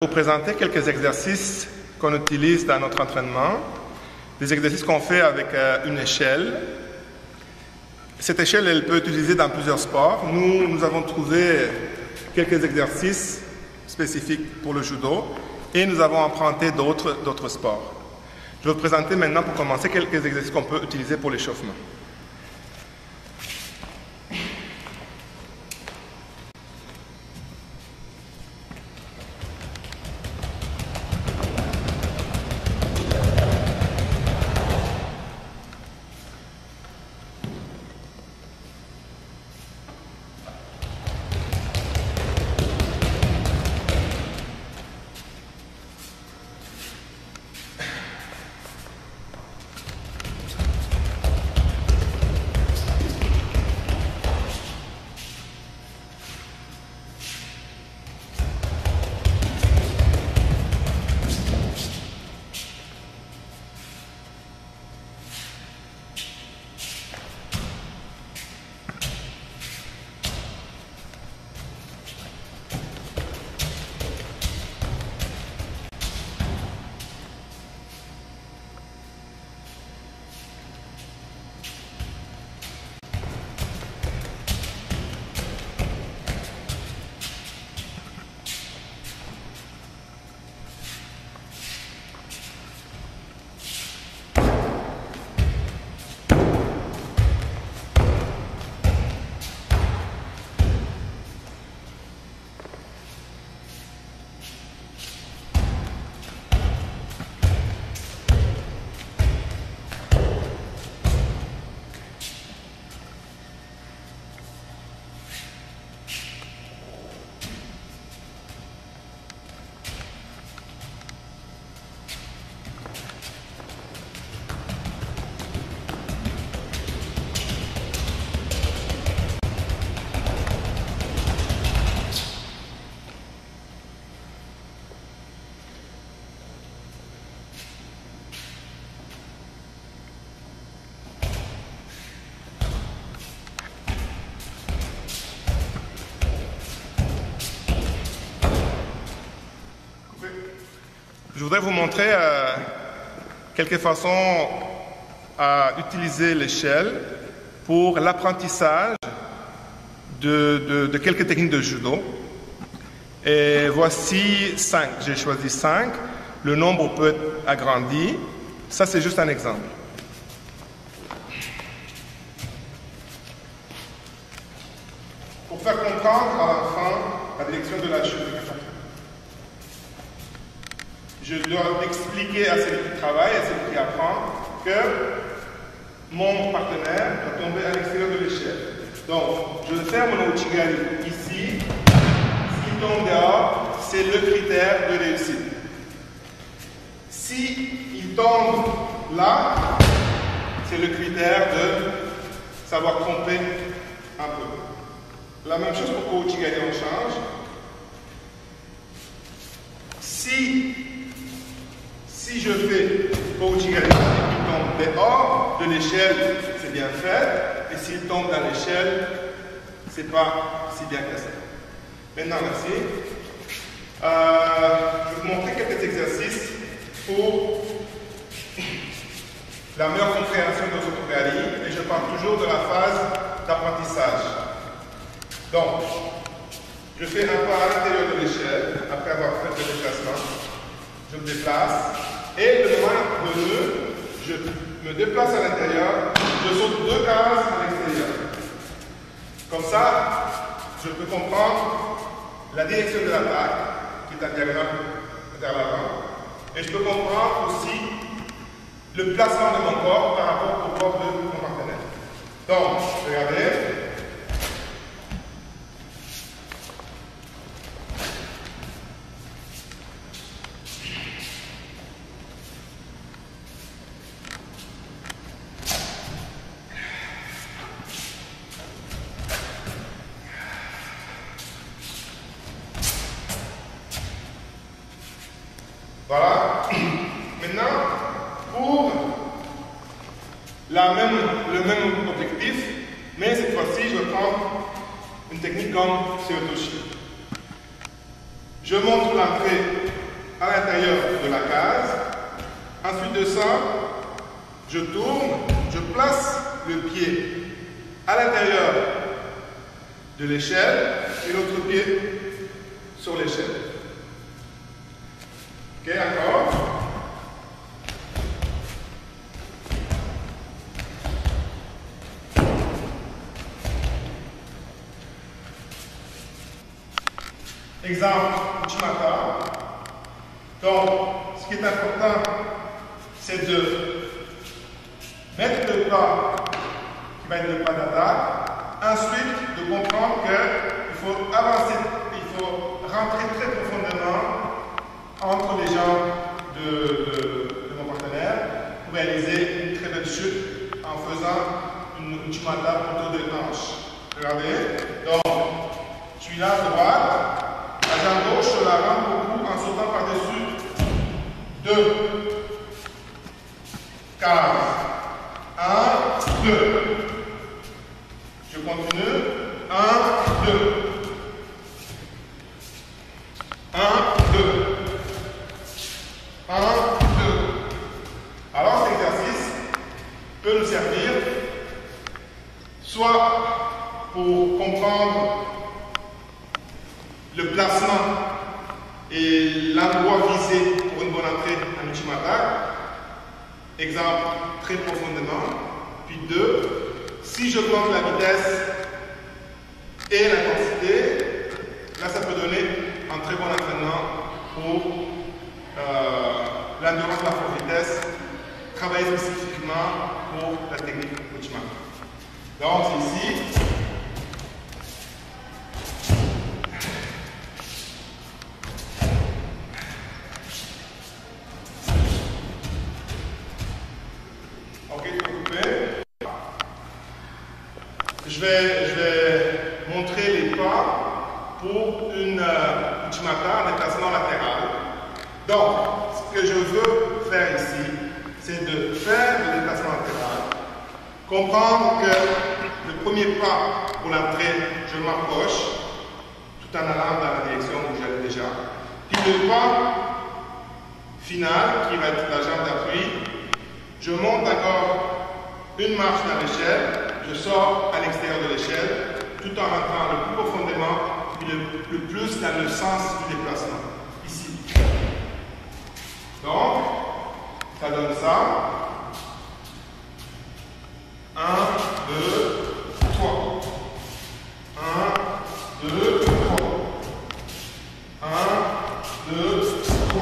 Pour présenter quelques exercices qu'on utilise dans notre entraînement, des exercices qu'on fait avec une échelle. Cette échelle, elle peut être utilisée dans plusieurs sports. Nous avons trouvé quelques exercices spécifiques pour le judo et nous avons emprunté d'autres sports. Je vais vous présenter maintenant, pour commencer, quelques exercices qu'on peut utiliser pour l'échauffement. Je voudrais vous montrer quelques façons à utiliser l'échelle pour l'apprentissage de quelques techniques de judo. Et voici 5. J'ai choisi 5. Le nombre peut être agrandi. Ça, c'est juste un exemple. Pour faire comprendre à l'enfant la direction de la chute, je dois expliquer à celui qui travaille, à celui qui apprend, que mon partenaire va tomber à l'extérieur de l'échelle. Donc, je vais faire mon ouchigari ici. S'il tombe dehors, c'est le critère de réussite. S'il tombe là, c'est le critère de savoir tromper un peu. La même chose pour ouchigari, on change. Si je fais ouchigari qui tombe dehors de l'échelle, c'est bien fait. Et s'il tombe dans l'échelle, c'est pas si bien que ça. Maintenant, merci. Je vais vous montrer quelques exercices pour la meilleure compréhension de votre ouchigari. Et je parle toujours de la phase d'apprentissage. Donc, je fais un pas à l'intérieur de l'échelle, après avoir fait le déplacement. Je me déplace. Et le moment venu, je me déplace à l'intérieur, je saute 2 cases à l'extérieur. Comme ça, je peux comprendre la direction de l'attaque, qui est en diagonale vers l'avant. Et je peux comprendre aussi le placement de mon corps par rapport au corps de mon partenaire. Donc, regardez. Voilà. Maintenant, pour le même objectif, mais cette fois-ci, je vais prendre une technique comme Seotoshi. Je montre l'entrée à l'intérieur de la case. Ensuite de ça, je tourne, je place le pied à l'intérieur de l'échelle et l'autre pied sur l'échelle. Ok, encore. Exemple, Uchimata. Donc, ce qui est important, c'est de mettre le pas qui va être le pas d'attaque. Ensuite, de comprendre qu'il faut avancer, il faut rentrer très profondément entre les jambes de mon partenaire pour réaliser une très belle chute en faisant une Uchimata plutôt de hanche. Regardez. Donc, je suis là à droite. La jambe gauche, je la rentre beaucoup en sautant par-dessus 2 cases. 1, 2. Je continue. 1, 2. 1, 2. 1, 2. Alors cet exercice peut nous servir soit pour comprendre le placement et l'endroit visé pour une bonne entrée en Uchimata. Exemple, très profondément. Puis 2, si je compte la vitesse et l'intensité, là ça peut donner un très bon entraînement pour l'endurance de la forte vitesse, travailler spécifiquement pour la technique Uchimata. Donc c'est ici. Je vais montrer les pas pour une Uchimata en déplacement latéral. Donc, ce que je veux faire ici, c'est de faire le déplacement latéral, comprendre que le premier pas pour l'entrée, je m'approche, tout en allant dans la direction où j'allais déjà. Puis le pas final, qui va être la jambe d'appui, je monte encore une marche dans l'échelle. Je sors à l'extérieur de l'échelle tout en rentrant le plus profondément et le plus dans le sens du déplacement. Ici. Donc, ça donne ça. 1, 2, 3. 1, 2, 3. 1, 2, 3.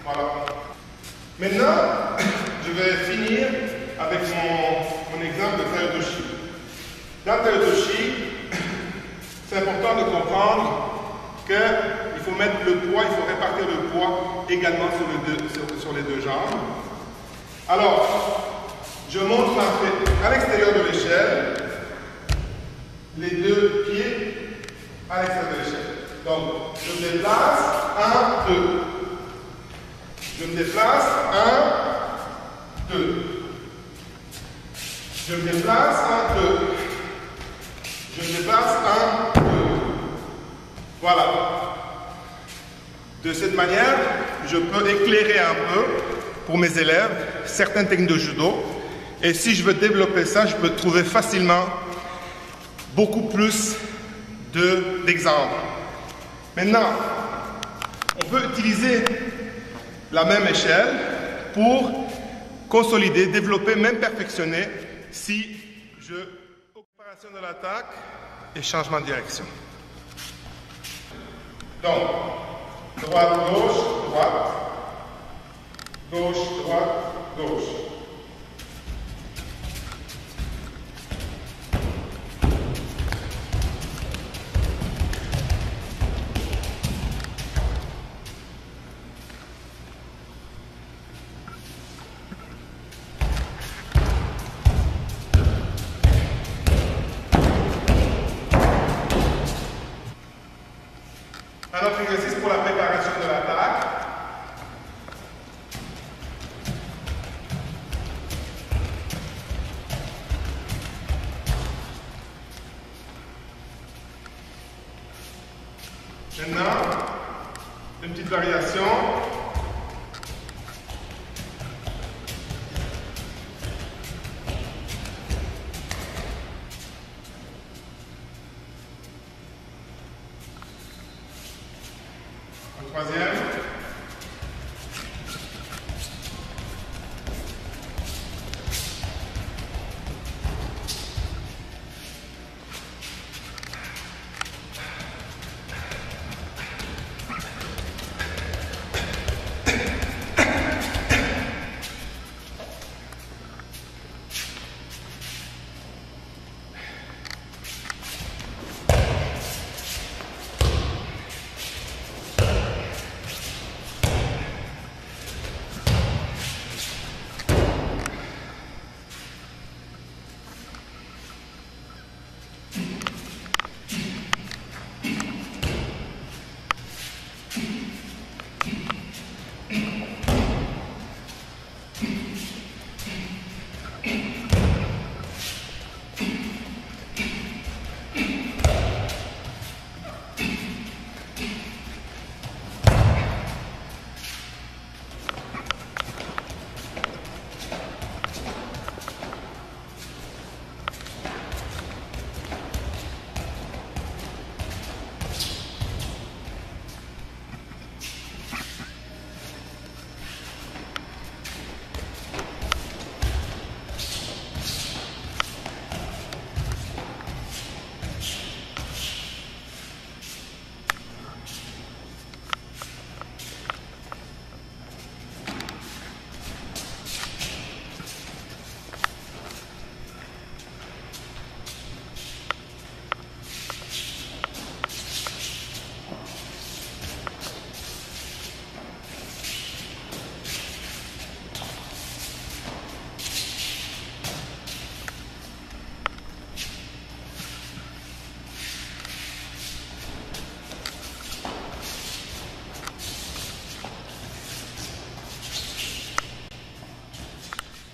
Voilà. Maintenant, je vais finir avec mon exemple de Tayotoshi. Dans Tayotoshi, c'est important de comprendre qu'il faut mettre le poids, il faut répartir le poids également sur les deux jambes. Alors, je montre l'entrée à l'extérieur de l'échelle, les deux pieds à l'extérieur de l'échelle. Donc, je me déplace, 1, 2. Je me déplace, 1, 2. Je me déplace, 1, 2. Je me déplace, 1, 2. Voilà. De cette manière, je peux éclairer un peu pour mes élèves certaines techniques de judo. Et si je veux développer ça, je peux trouver facilement beaucoup plus d'exemples. Maintenant, on peut utiliser la même échelle pour consolider, développer, même perfectionner si je... Opération de l'attaque et changement de direction. Donc, droite, gauche, droite, gauche, droite, gauche. Un autre exercice pour la préparation de l'attaque. Maintenant, une petite variation. Un troisième.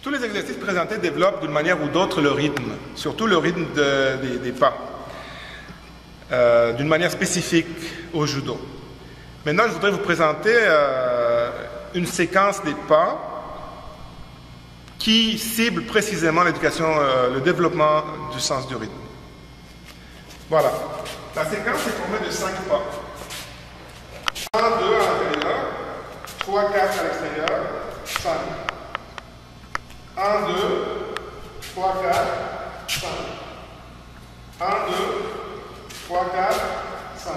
Tous les exercices présentés développent d'une manière ou d'autre le rythme, surtout le rythme des pas, d'une manière spécifique au judo. Maintenant, je voudrais vous présenter une séquence des pas qui cible précisément l'éducation, le développement du sens du rythme. Voilà. La séquence est formée de 5 pas. 1, 2 à l'intérieur, 3, 4 à l'extérieur, 5. 1, 2, 3, 4, 5. 1, 2, 3, 4, 5.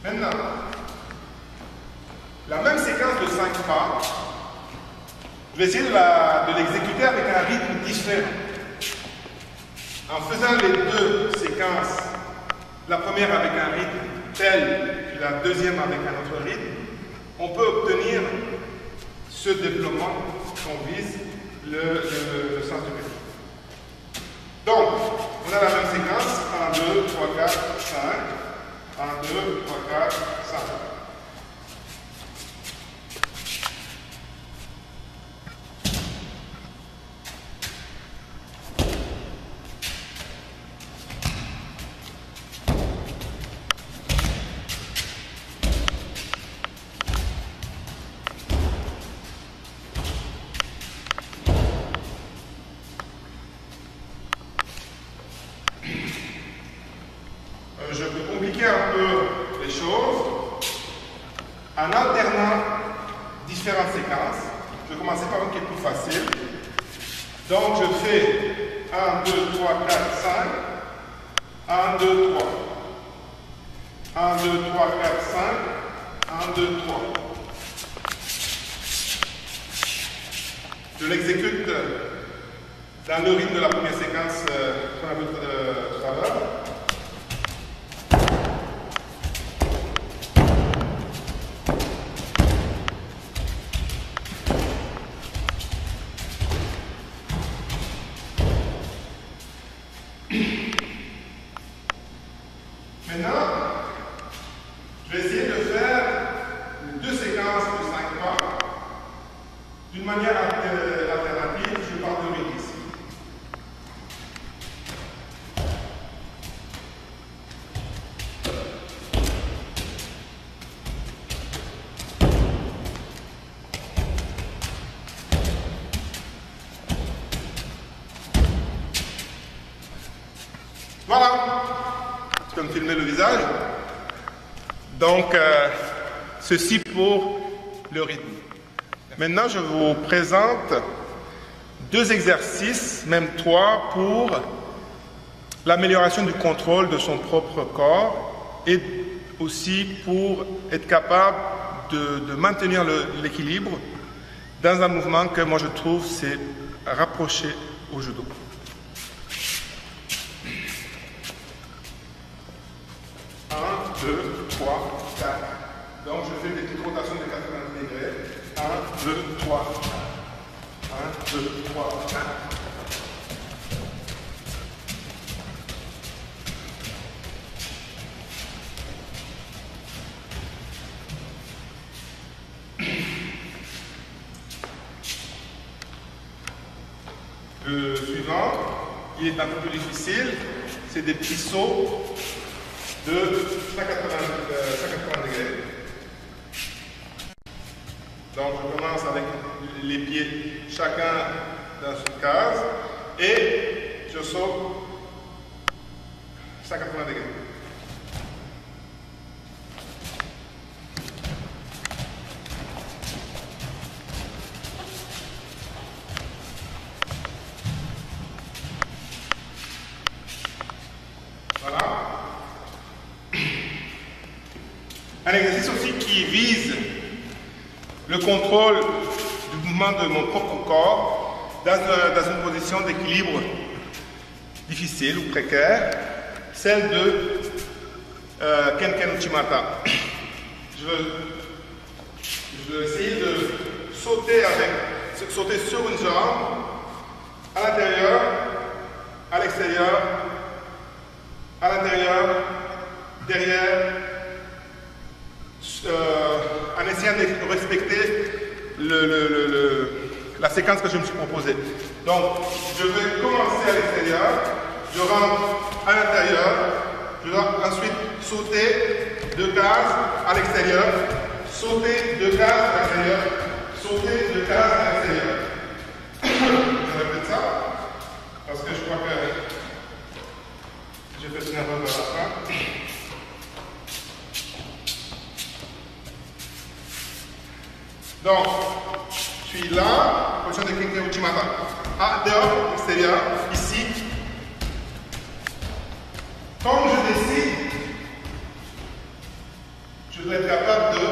Maintenant, la même séquence de 5 pas, je vais essayer de l'exécuter avec un rythme différent. En faisant les deux séquences, la première avec un rythme tel, puis la deuxième avec un autre rythme, on peut obtenir ce développement qu'on vise, le sens du rythme. Donc, on a la même séquence, 1, 2, 3, 4, 5. 1, 2, 3, 4, 5. Je peux compliquer un peu les choses en alternant différentes séquences. Je vais commencer par une qui est plus facile. Donc je fais 1, 2, 3, 4, 5. 1, 2, 3. 1, 2, 3, 4, 5. 1, 2, 3. Je l'exécute dans le rythme de la première séquence qu'on a vu tout à l'heure. Maintenant, je vais essayer de faire deux séquences de 5 pas d'une manière alternative. Je pars de 8 ici. Voilà, tu peux me filmer le visage. Donc, ceci pour le rythme. Maintenant, je vous présente 2 exercices, même 3, pour l'amélioration du contrôle de son propre corps et aussi pour être capable de maintenir l'équilibre dans un mouvement que moi je trouve c'est rapproché au judo. Un, 2, 3, 4. Donc je fais des petites rotations de 90 degrés. 1, 2, 3, 4. 1, 2, 3, 4. Le suivant, il est un peu plus difficile. C'est des petits sauts de 180 degrés. Donc je commence avec les pieds chacun dans une case et je saute 180 degrés. Voilà. Un exercice aussi qui vise le contrôle du mouvement de mon propre corps dans une position d'équilibre difficile ou précaire, celle de Kenken Uchimata. Je vais essayer de sauter sur une jambe, à l'intérieur, à l'extérieur, à l'intérieur, derrière, en essayant de respecter la séquence que je me suis proposée. Donc, je vais commencer à l'extérieur, je rentre à l'intérieur, je dois ensuite sauter 2 cases à l'extérieur, sauter 2 cases à l'extérieur, sauter 2 cases à l'extérieur. Je répète ça, parce que je crois que j'ai fait une erreur à la fin. Donc, je suis là, position de Kenken Uchimata. À dehors, extérieur, ici. Comme je décide, je dois être capable de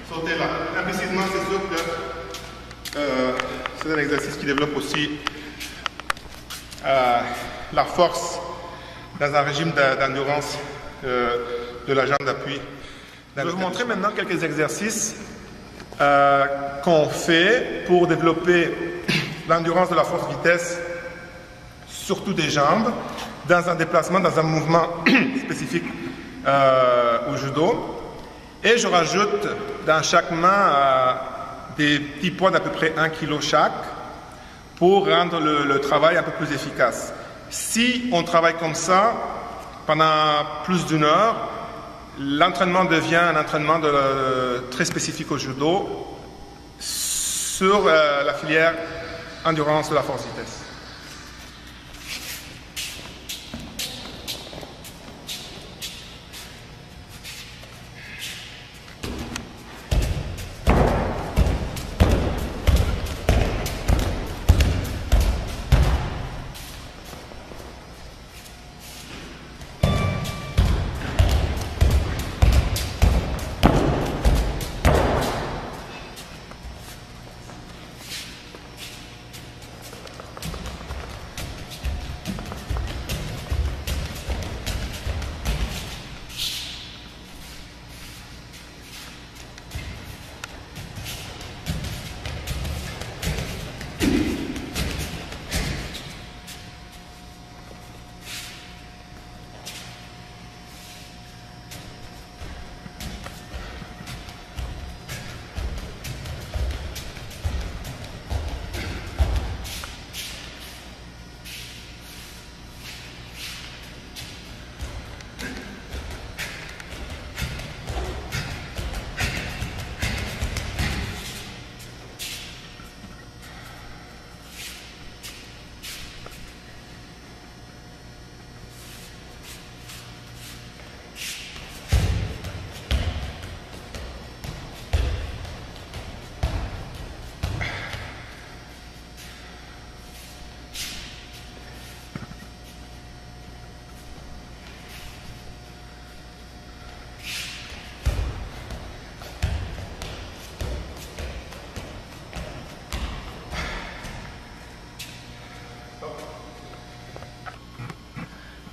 sauter là. Implicitement, c'est sûr que c'est un exercice qui développe aussi la force dans un régime d'endurance de la jambe d'appui. Je vais vous montrer maintenant quelques exercices qu'on fait pour développer l'endurance de la force-vitesse, surtout des jambes, dans un déplacement, dans un mouvement spécifique au judo. Et je rajoute dans chaque main des petits poids d'à peu près 1 kg chaque pour rendre le travail un peu plus efficace. Si on travaille comme ça pendant plus d'1 heure, l'entraînement devient un entraînement très spécifique au judo sur la filière endurance de la force-vitesse.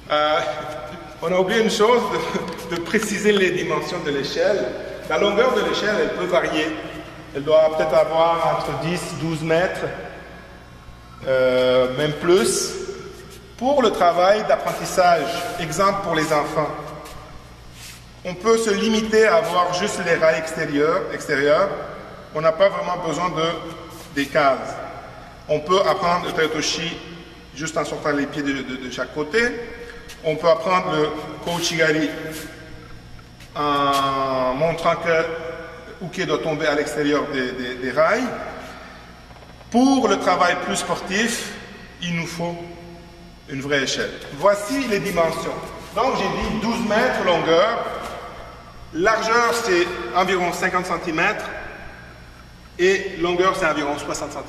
On a oublié une chose, de préciser les dimensions de l'échelle. La longueur de l'échelle, elle peut varier. Elle doit peut-être avoir entre 10 et 12 mètres, même plus. Pour le travail d'apprentissage, exemple pour les enfants, on peut se limiter à avoir juste les rails extérieurs. On n'a pas vraiment besoin des cases. On peut apprendre le taiotoshi juste en sortant les pieds de chaque côté. On peut apprendre le kouchigari en montrant que Uke doit tomber à l'extérieur des rails. Pour le travail plus sportif, il nous faut une vraie échelle. Voici les dimensions. Donc j'ai dit 12 mètres longueur, largeur c'est environ 50 cm et longueur c'est environ 60 cm.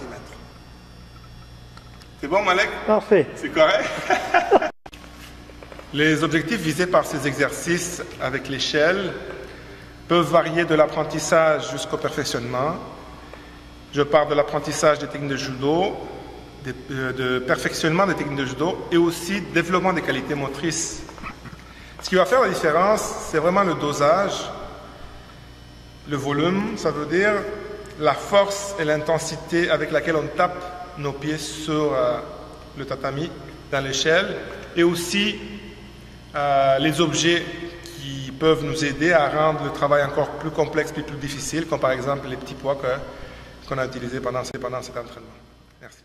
C'est bon Malek? Parfait. C'est correct? Les objectifs visés par ces exercices avec l'échelle peuvent varier de l'apprentissage jusqu'au perfectionnement. Je parle de l'apprentissage des techniques de judo, de perfectionnement des techniques de judo et aussi développement des qualités motrices. Ce qui va faire la différence, c'est vraiment le dosage, le volume, ça veut dire la force et l'intensité avec laquelle on tape nos pieds sur le tatami, dans l'échelle, et aussi les objets qui peuvent nous aider à rendre le travail encore plus complexe et plus difficile, comme par exemple les petits poids qu'on a utilisés pendant cet entraînement. Merci.